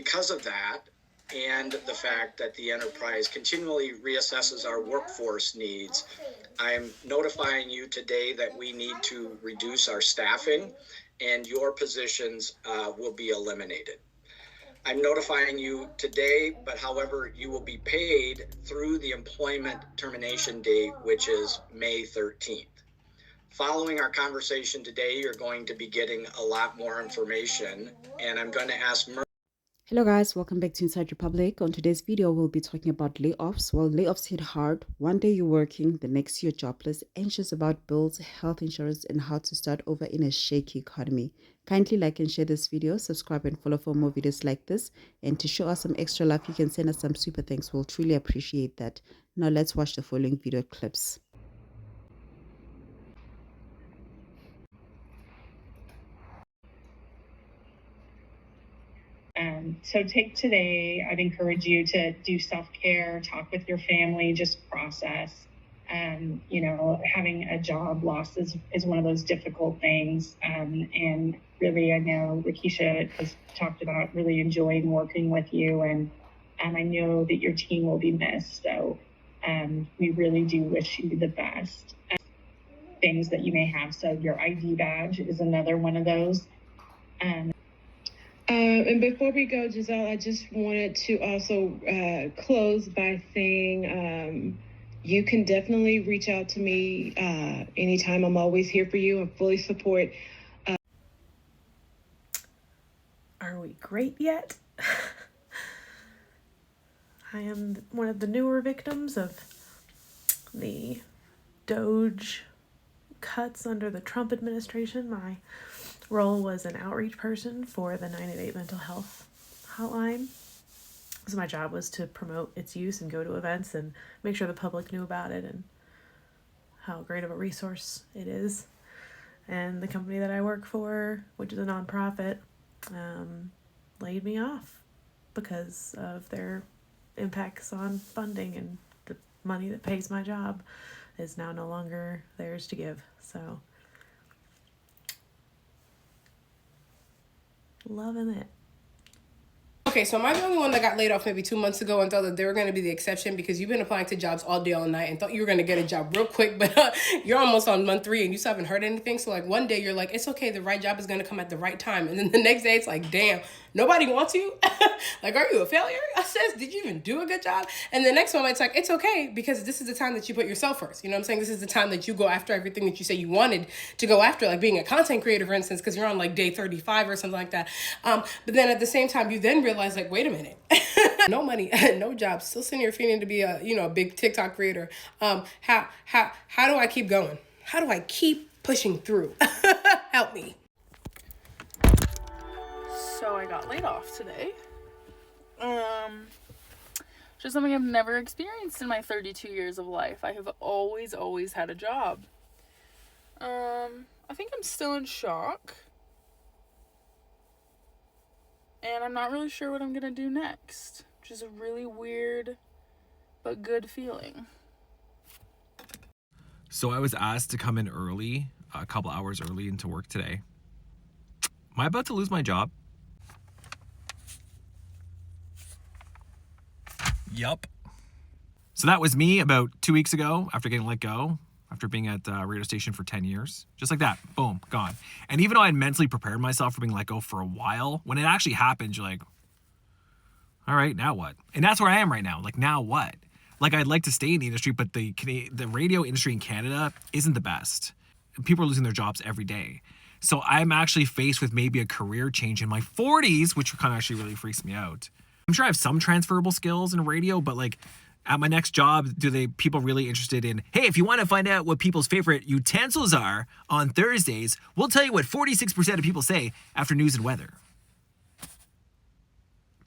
because of that, and the fact that the enterprise continually reassesses our workforce needs, I'm notifying you today that we need to reduce our staffing and your positions will be eliminated. I'm notifying you today, but however, you will be paid through the employment termination date, which is May 13th. Following our conversation today, you're going to be getting a lot more information, and I'm going to ask Hello guys, welcome back to Inside Republic. On today's video, we'll be talking about layoffs. Well, layoffs hit hard. One day you're working, the next you're jobless, anxious about bills, health insurance, and how to start over in a shaky economy. Kindly like and share this video, subscribe and follow for more videos like this. And to show us some extra love, you can send us some super thanks. We'll truly appreciate that. Now let's watch the following video clips. So take today, I'd encourage you to do self-care, talk with your family, just process. Having a job loss is one of those difficult things. And really, I know Rakisha has talked about really enjoying working with you, and I know that your team will be missed. So we really do wish you the best. Things that you may have. So your ID badge is another one of those. And before we go, Giselle, I just wanted to also close by saying you can definitely reach out to me anytime. I'm always here for you and fully support. Are we great yet? I am one of the newer victims of the Doge cuts under the Trump administration. My role was an outreach person for the 988 mental health hotline. So my job was to promote its use and go to events and make sure the public knew about it and how great of a resource it is. And the company that I work for, which is a nonprofit, laid me off because of their impacts on funding, and the money that pays my job is now no longer theirs to give. So loving it. Okay, so am I the only one that got laid off maybe 2 months ago and thought that they were going to be the exception because you've been applying to jobs all day, all night, and thought you were going to get a job real quick, but you're almost on month 3 and you still haven't heard anything? So like one day you're like, it's okay, the right job is going to come at the right time. And then the next day it's like, damn, nobody wants you? Like, are you a failure? I says, did you even do a good job? And the next moment it's like, it's okay because this is the time that you put yourself first. You know what I'm saying? This is the time that you go after everything that you say you wanted to go after, like being a content creator, for instance, because you're on like day 35 or something like that. But then at the same time, you then realize like, wait a minute, no money, no job, still sitting here feeling to be a big TikTok creator. How do I keep going? How do I keep pushing through? Help me. So I got laid off today. Just something I've never experienced in my 32 years of life. I have always had a job. I think I'm still in shock. And I'm not really sure what I'm gonna do next, which is a really weird but good feeling. So I was asked to come in early, a couple hours early into work today. Am I about to lose my job? Yup. So that was me about 2 weeks ago after getting let go, after being at the radio station for 10 years. Just like that, boom, gone. And even though I had mentally prepared myself for being let go for a while, when it actually happened, you're like, all right, now what? And that's where I am right now. Like, now what? Like, I'd like to stay in the industry, but the radio industry in Canada isn't the best. People are losing their jobs every day. So I'm actually faced with maybe a career change in my 40s, which kind of actually really freaks me out. I'm sure I have some transferable skills in radio, but like at my next job, people really interested in, hey, if you want to find out what people's favorite utensils are on Thursdays, we'll tell you what 46% of people say after news and weather.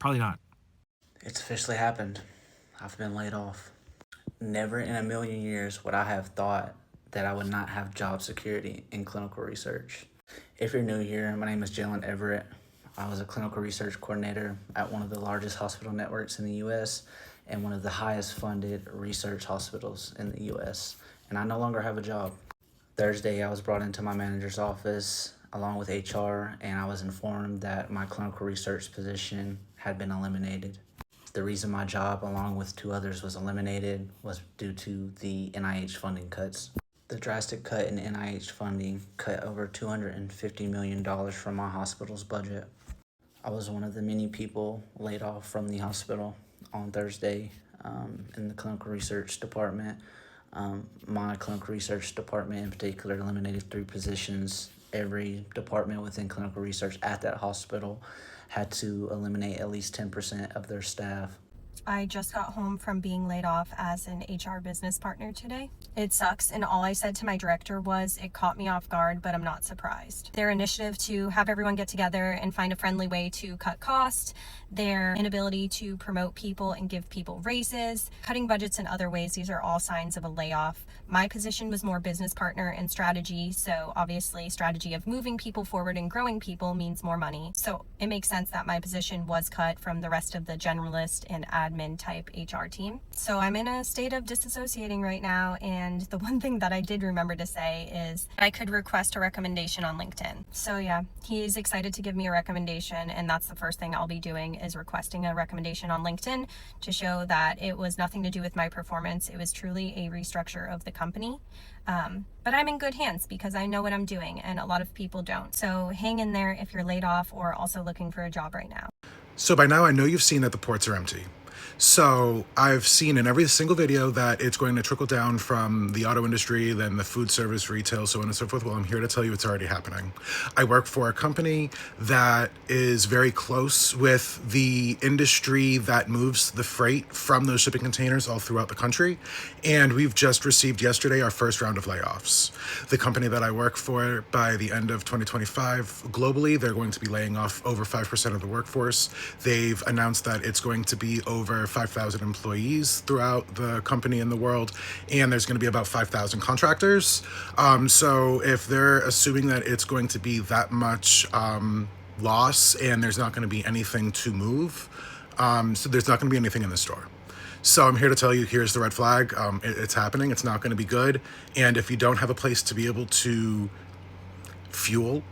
Probably not. It's officially happened. I've been laid off. Never in a million years would I have thought that I would not have job security in clinical research. If you're new here, my name is Jalen Everett. I was a clinical research coordinator at one of the largest hospital networks in the U.S. and one of the highest funded research hospitals in the U.S. And I no longer have a job. Thursday, I was brought into my manager's office along with HR, and I was informed that my clinical research position had been eliminated. The reason my job, along with 2 others, was eliminated was due to the NIH funding cuts. The drastic cut in NIH funding cut over $250 million from my hospital's budget. I was one of the many people laid off from the hospital on Thursday in the clinical research department. My clinical research department in particular eliminated 3 positions. Every department within clinical research at that hospital had to eliminate at least 10% of their staff. I just got home from being laid off as an HR business partner today. It sucks, and all I said to my director was it caught me off guard, but I'm not surprised. Their initiative to have everyone get together and find a friendly way to cut costs, their inability to promote people and give people raises, cutting budgets in other ways, these are all signs of a layoff. My position was more business partner and strategy, so obviously strategy of moving people forward and growing people means more money. So it makes sense that my position was cut from the rest of the generalist and admin type HR team. So I'm in a state of disassociating right now, and the one thing that I did remember to say is I could request a recommendation on LinkedIn. So yeah, he's excited to give me a recommendation, and that's the first thing I'll be doing is requesting a recommendation on LinkedIn to show that it was nothing to do with my performance. It was truly a restructure of the company. But I'm in good hands because I know what I'm doing, and a lot of people don't. So hang in there if you're laid off or also looking for a job right now. So by now I know you've seen that the ports are empty. So I've seen in every single video that it's going to trickle down from the auto industry, then the food service, retail, so on and so forth. Well, I'm here to tell you it's already happening. I work for a company that is very close with the industry that moves the freight from those shipping containers all throughout the country. And we've just received yesterday our first round of layoffs. The company that I work for, by the end of 2025, globally, they're going to be laying off over 5% of the workforce. They've announced that it's going to be over 5,000 employees throughout the company in the world, and there's going to be about 5,000 contractors. So if they're assuming that it's going to be that much loss and there's not going to be anything to move, so there's not going to be anything in the store. So I'm here to tell you, here's the red flag. It's happening. It's not going to be good. And if you don't have a place to be able to fuel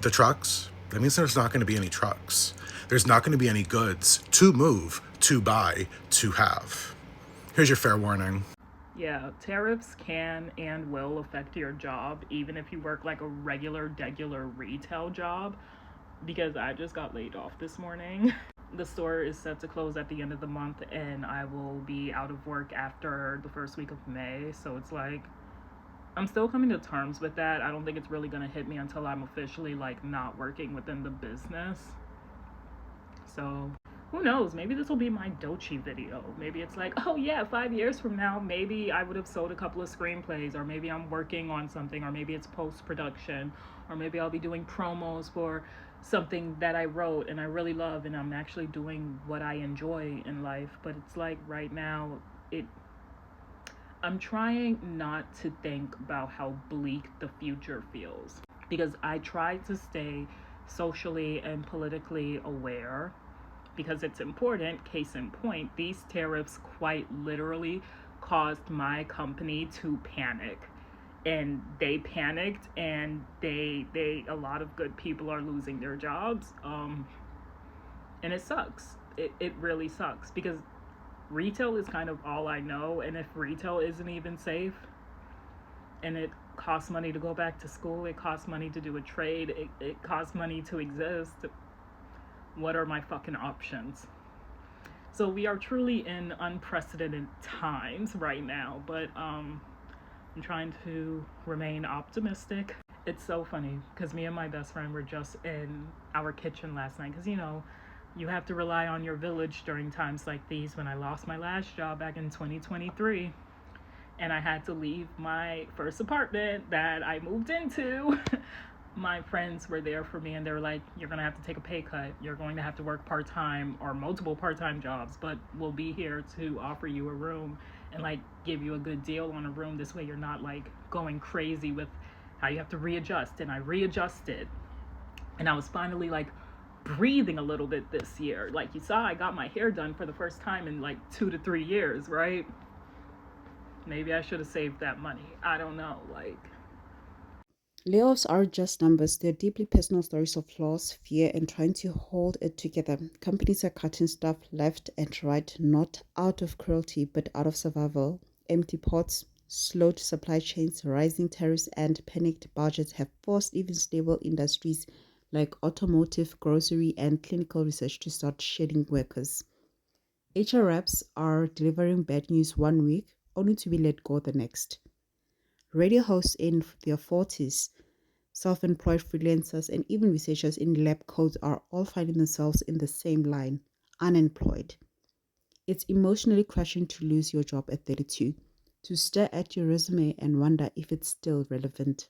the trucks, that means there's not going to be any trucks. There's not going to be any goods to move, to buy, to have. Here's your fair warning. Yeah, tariffs can and will affect your job, even if you work like a regular retail job, because I just got laid off this morning. The store is set to close at the end of the month, and I will be out of work after the first week of May. So it's like, I'm still coming to terms with that. I don't think it's really going to hit me until I'm officially like not working within the business. So who knows, maybe this will be my Dochi video. Maybe it's like, oh yeah, 5 years from now, maybe I would have sold a couple of screenplays, or maybe I'm working on something, or maybe it's post-production, or maybe I'll be doing promos for something that I wrote and I really love, and I'm actually doing what I enjoy in life. But it's like right now, I'm trying not to think about how bleak the future feels, because I try to stay socially and politically aware, because it's important. Case in point, these tariffs quite literally caused my company to panic, and they panicked, and they a lot of good people are losing their jobs, and it sucks. It really sucks, because retail is kind of all I know, and if retail isn't even safe, and it costs money to go back to school, it costs money to do a trade, it costs money to exist, what are my fucking options? So we are truly in unprecedented times right now, but I'm trying to remain optimistic. It's so funny because me and my best friend were just in our kitchen last night, because you have to rely on your village during times like these. When I lost my last job back in 2023 and I had to leave my first apartment that I moved into, my friends were there for me, and they were like, you're gonna have to take a pay cut, you're going to have to work part-time or multiple part-time jobs, but we'll be here to offer you a room and like give you a good deal on a room. This way you're not like going crazy with how you have to readjust. And I readjusted, and I was finally like breathing a little bit this year. Like you saw, I got my hair done for the first time in like 2 to 3 years, right? Maybe I should have saved that money, I don't know. Like, Layoffs are just numbers. They're deeply personal stories of loss, fear, and trying to hold it together. Companies are cutting staff left and right, not out of cruelty, but out of survival. Empty ports, slowed supply chains, rising tariffs, and panicked budgets have forced even stable industries like automotive, grocery, and clinical research to start shedding workers. HR reps are delivering bad news one week, only to be let go the next. Radio hosts in their 40s, self-employed freelancers, and even researchers in lab coats are all finding themselves in the same line, unemployed. It's emotionally crushing to lose your job at 32, to stare at your resume and wonder if it's still relevant.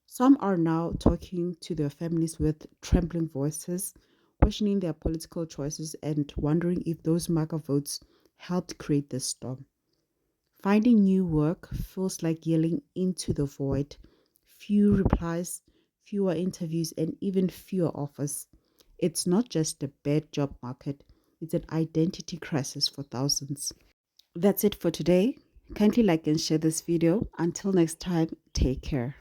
Some are now talking to their families with trembling voices, questioning their political choices and wondering if those MAGA votes helped create this storm. Finding new work feels like yelling into the void. Few replies, fewer interviews, and even fewer offers. It's not just a bad job market, it's an identity crisis for thousands. That's it for today. Kindly like and share this video. Until next time, take care.